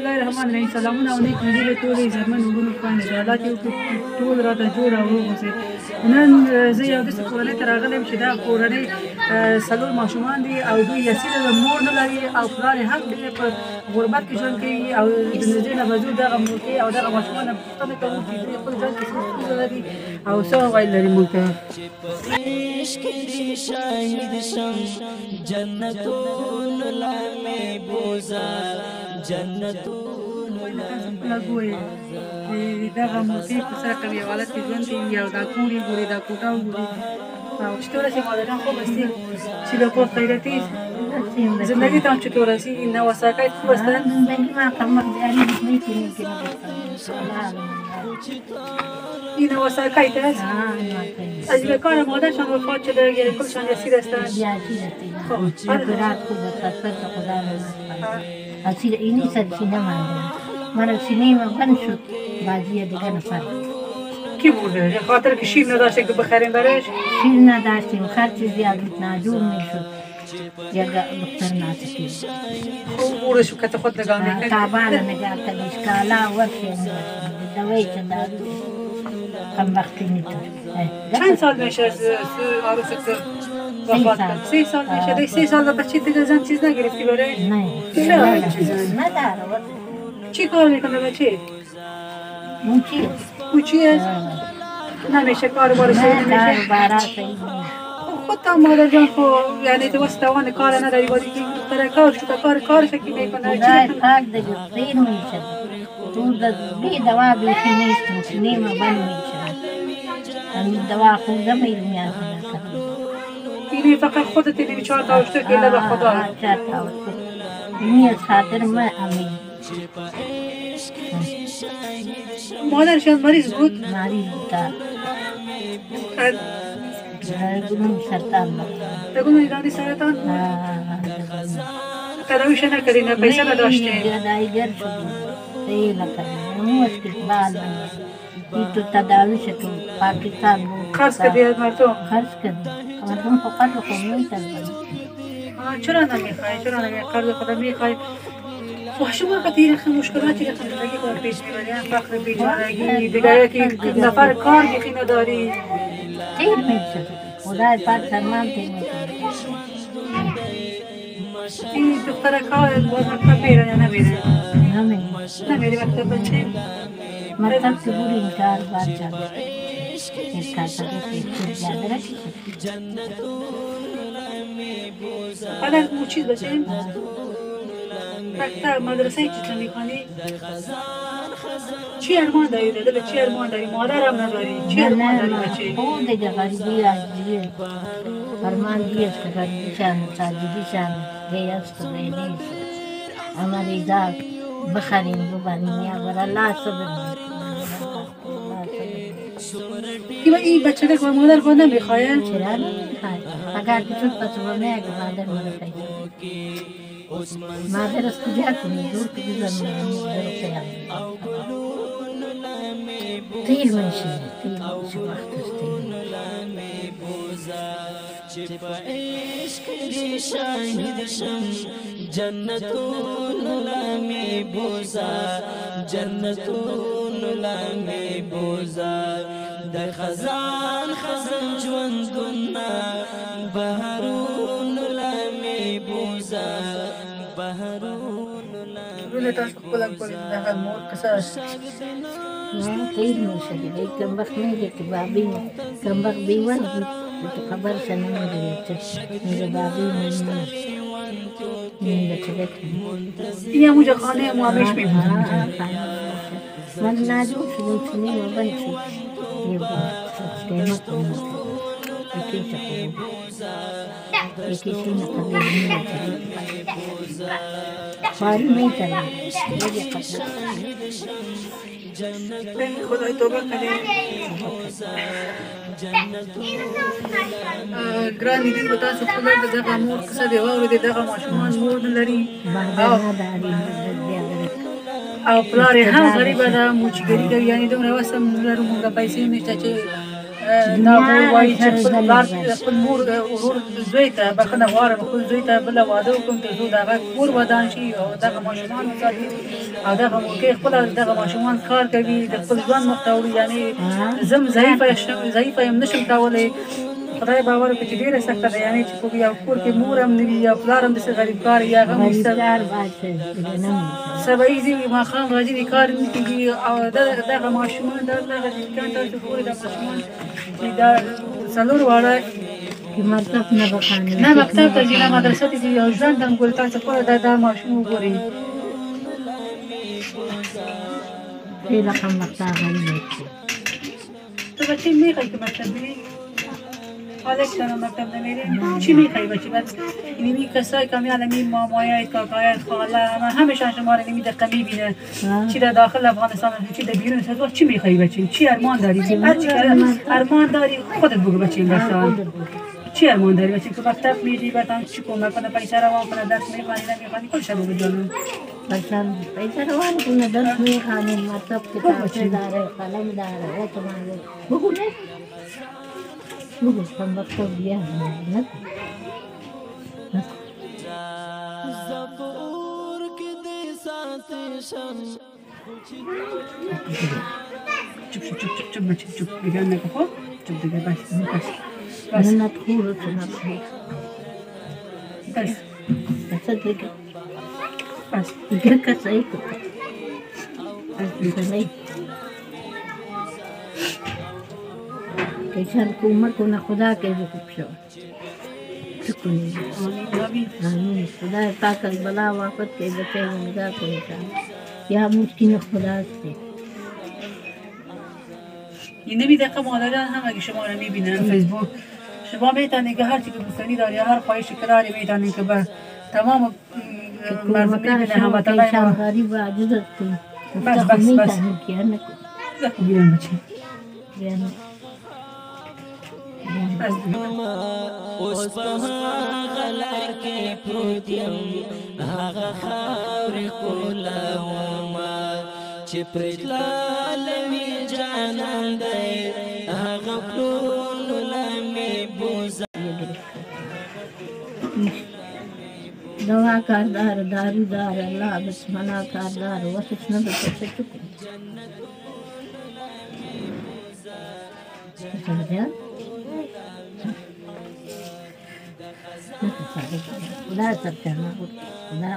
الله الرحمن الرحیم سلامونه او نیک لیدلې ټولې زرمن وګړو باندې د الله دې وکړي ټول راته جوړ او روغ اوسئ. نن زه یو داسې کورنۍ ته راغلی چې دا کورنۍ 4 ماشومان دي او دوی یسیره د مور نه لري او پلار یې هم ډېر په غربت کې ژوند کوي او د نږدې نه به ځو دغه مورکۍ او دغه ماشومان نه پوښتنه کوو چې دوی خپل ژوند کې څه ستونزه لري او څه ویل لري موږ ته. جنتونو لمې بوزا جنتونو لګوي دغه مورکۍ په سره کوي حالت کې ژوند کوي او دا کور یې ګوري دا کوټه وګوري او چطور است مادران خوب هستی؟ چی لپاره خیراتی؟ زندگی تان چطور است؟ این نواساکای خوب هستن؟ زندگی ما کمک دیاری میکنیم که این نواساکای هست؟ از این کار مادرشان وفات شده یا کلشان یسیر هستن؟ یسیر هستن. برات خوب است پس خدا نمی‌کنه. اصیل اینی سرچینه مانده. مرا سینه ما بند شد بازی دیگر نفر. کی بوده؟ خاطر که شیر نداشته که بخریم برش؟ شیر نداشتیم خرچ زیاد بود ناجور میشد یا دکتر ناسکی خوب بورش و کت خود نگاه میکنی؟ کابال نگاه کدیش کالا ورشی دوایی چه دارو کم وقتی نیتر. چند سال میشه از عروست وفات کرد؟ 3 سال میشه. دیگه 3 سال بچه دیگه زن چیز نگرفتی برش؟ نه نداره. چی کار میکنه بچه؟ موچی کوچی است؟ نمیشه کار بارش نمیشه؟ خودت هم مادر جان خب یعنی تو واسه توان کار نداری بازی که دختر کارش که کارش که میکنه خدای پاک دیگه خیر میشه تو بی دوا بیخی نیستم سینه ما بند میشه همین دوا خوب نمیرم نیاز نکنم اینه فقط خودت دیگه 4 تا اشتر که به خدا 4 تا اینی از خاطر من امید مادرشان مریض بود؟ مریض بود گلوم سرطان بگو ایرانی سرطان؟ تداویش نکردی نه پیسه نداشتی؟ گدایگر شدیم خیلی نکردیم مشکل بعد این تو تداویش تو پاکستان بود خرس کردی از مردم؟ خرس کردیم مردم فقط رو خود میتردیم چرا نمیخوای؟ چرا نمیخوای؟ قرض خدا میخوای؟ و شما قدیر خیلی مشکلاتی که زندگی کار پیش میبری فقر بیچارگی دیگه که نفر کار بیخی نداری خیر میشه خدای پاک سرمان تیر میکنه این دختر کار باز مکتب بیره یا نمیره؟ نمیره مکتب بچه؟ مکتب که بوری انکار بار جاده یک کار سکه خود جاده رکشه حالا مو چیز بچه؟ مکتب مدرسه چی میکنی؟ چی ارمان داری داده؟ چی ارمان داری؟ مادرم نداری؟ چی ارمان داری بچه؟ خود دیگه غریبی عجیه فرمان دیست که غریبیشان ساجدیشان دیست و دیست اما ریزا بخرین ببرین یا بر الله صبر این بچه که مادر خود نمیخواه؟ چرا نمیخواه؟ اگر کچون پسو بمیه که مادر نمیخواه مادر از کجا کنی دور کجا زمین تیر منشه وقت است تیر شاهد شم جنتون لمی بوزا جنتون لمی بوزا در خزان جوندنا بهارون لمی بوزا بهارون رونه تاسو خپل دغه مور قصاص خیر میشه دیگه کم وقت میگه که بابی کم وقت بیوان تو خبر شنیدی میگه بابی میگه چه یا موجه خانه معامش میبود من ناجور شدم سنی و بند شد یه قیمت یکی چکو یکی سینه قبیل فاری میترم یکی قبیل خدای توبه کنه ګرانې دې به تاسو خپله د دغه مور کیسه دې واورېدې دغه ماشومان مور نه لري او پلار یې هم غریبه ده موچګري کوي یعنې دومره وس هم نه لرو موږ پیسې نشته چې دا وایي چې خپل مور ورور زوی ته بخښنه غواړم خپل زوی ته بله واده وکړم تر څو د هغه کور ودان شي او دغه ماشومان وساتي او دغه موقع خپله دغه ماشومان کار کوي د خپل ژوند مخ ته وړي یعنې زه هم ضعیفه یم نشم کولی خدای باور وکړي چې ډېره سخته ده یعنې چې په یو کور کې مور هم نه وي یا پلار هم داسې غریبکار یا غم سبایي ځي ماښام راځي د کار نه کېږي او دغه ماشومان دغه امکان تاسو ګورئ دا ماشومان چې دا څلور واړه نه مکتب ته ځي نه مدرسه ته ځي او ژوند هم ګوري تاسو خپله دا ماشوم وګورئ تو بچه میخوای که مکتب بری؟ حالش دارم مکتب نمیری؟ چی میخوای بچه؟ اینی می کسایی که میان می مامایای کاکایای خاله همشان شما رو نمیدقه میبینه چی در داخل افغانستان چی در بیرون سازوا چی میخوای بچه؟ چی ارمان داری؟ هر چی ارمان داری خودت بگو بچه این داستان چی ارمان داری بچه؟ که مکتب میری بتان چی کمک کنه پیسه روان کنه درس میخوانی نمیخوانی کلش بگو جانم پیسه روان کنه درس میخوانی مکتب کتاب داره قلم داره بگو نه بگو هم مکتب بیا نکن چپ بچه چپ دیگه نکن خب چپ دیگه بس نه تخور تو نخور بس بس دیگه بس دیگه کسایی کن بس دیگه کیسان کومر کنه خدا که جو خوب شو شکونی آمین خدا پاک البلا وقت که بچه رو نگاه کنی یا مشکین خدا است این نمیدقه مادران هم اگه شما رو میبینن فیسبوک شما میتونید که هر چی که بستنی داری هر خواهش کراری میتونید که به تمام مردم ببینه هموطنای ما غریب عجزت کن بس بیان بچه بیان اوس په هغه لار کې پروت یم هغه خاورې ښکلومه چې پرې تللی جانان دی هغه پلونو له مې بوزه دوا کاردار دارودار الله بسمنا کاردار وصف نه بچه چکو سمجھا خدا سب کرنا خدا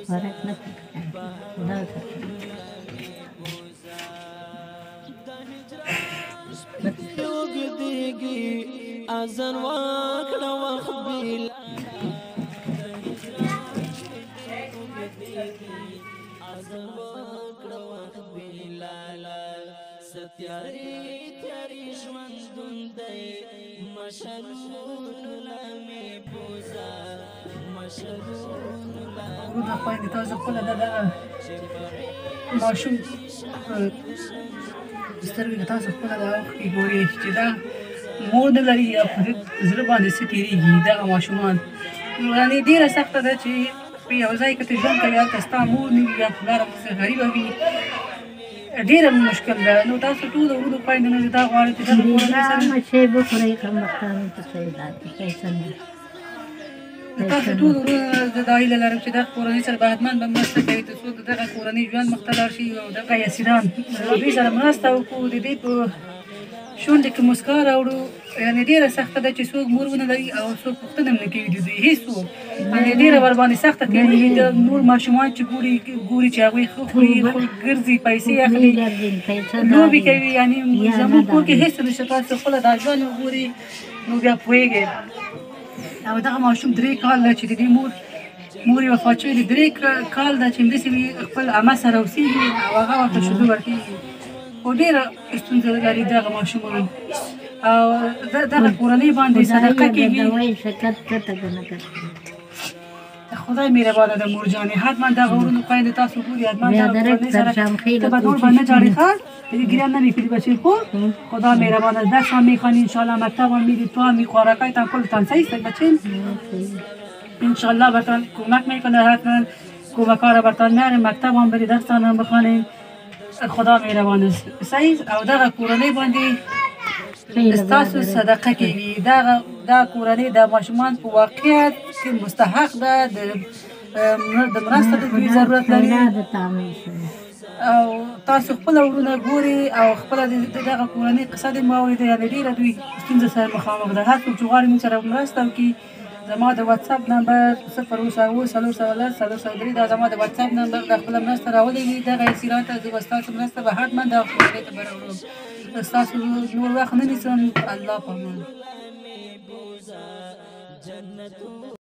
فرق نہ خدا سب لوګ دیږي اذان واکړه وخت بیل اذان واکړه وخت بیلالا ستیاري تیاري ژوند دوندې مشرون لمه بوزا مشرون ورود خوایندې تاسو خپله دغه ماشوم سترګې که تاسو خپله د اوښکې ګورئ چې دا مور نه لري یا په زړه باندې څه تېرېږي دغه ماشومان یعنې ډېره سخته ده چې په یو ځای کې ته ژوند کوې هلته ستا مور نه وي یا پلار همداسې غریبه وي ډېره مشکل ده نو تاسو ټولو ورونو خویندو نه دا غواړئ چې دغه کورنۍ سره شی بخورئ خامخا ته سیدات پیسه نه تاسو ټول ورونه زه دا هیله لرم چې دغه کورنۍ سره به حتما به مرسته کوي تر څو د دغه کورنۍ ژوند مخ ته لاړ شي او دغه اسیران له دوی سره مرسته وکړو د دې په شونډې کې مسکا راوړو یعنې ډېره سخته ده چې څوک مور ونه لري او څوک پوښتنه هم نه کوي د دوی هېڅوک یعنې ډېره ورباندې سخته تېرېږي د نور ماشومان چې ګوري چې هغوی ښه خوري ګرځي پیسې اخلي لوبې کوي یعنې زموږ کور کې هېڅ نشته تاسو خپله دا ژوند وګورئ نو بیا پوهېږئ او دغه ماشوم 3 کال ده چې د دې مور یې وفات شوې د 3 کال ده چې همداسې خپل عمه سره اوسېږي او هغه ورته شیدو ورکېږي خو ډېره ستونزه لري دغه ماشومان او دغه کورنۍ باندې صدقه کېږي خدای مهربانه ده مور جانې حتما دغه ورونو خویندې تاسو ګوري حتما دغه کورنۍ سره ته به نور به نه جاړې ښه گریان نمیکنی بچه خود خدا مهربان درس هم میخوانی انشالله مکتب هم میری تو هم میخوارکای تان کلتان سیست بچه انشالله برتان کمک میکنه حتما کمکار برتان میاره مکتب هم بری درستان هم بخوانین خدا مهربانه صحیح او دغه کورنۍ باندې ستاسو صدقه کېږي دا کورنۍ د ماشومان په واقعیت کې مستحق ده د مرسته د دوی ضرورت لري او تاسو خپل ورونه ګوري او خپل دغه کورنۍ قصه دې ما اورېده یعنې ډېره دوی ستونزه سره مخامخ ده هر څوک چې غواړي موږ سره مرسته وکړي زما د واتساپ نمبر 0 403 دا زما د واتساپ نمبر د خپله مرسته راولېږي دغه اسیرات ته زه به ستاسو مرسته به حتما دغه کورنۍ ته به راوړم ستاسو نور وخت نه نیسم الله په امان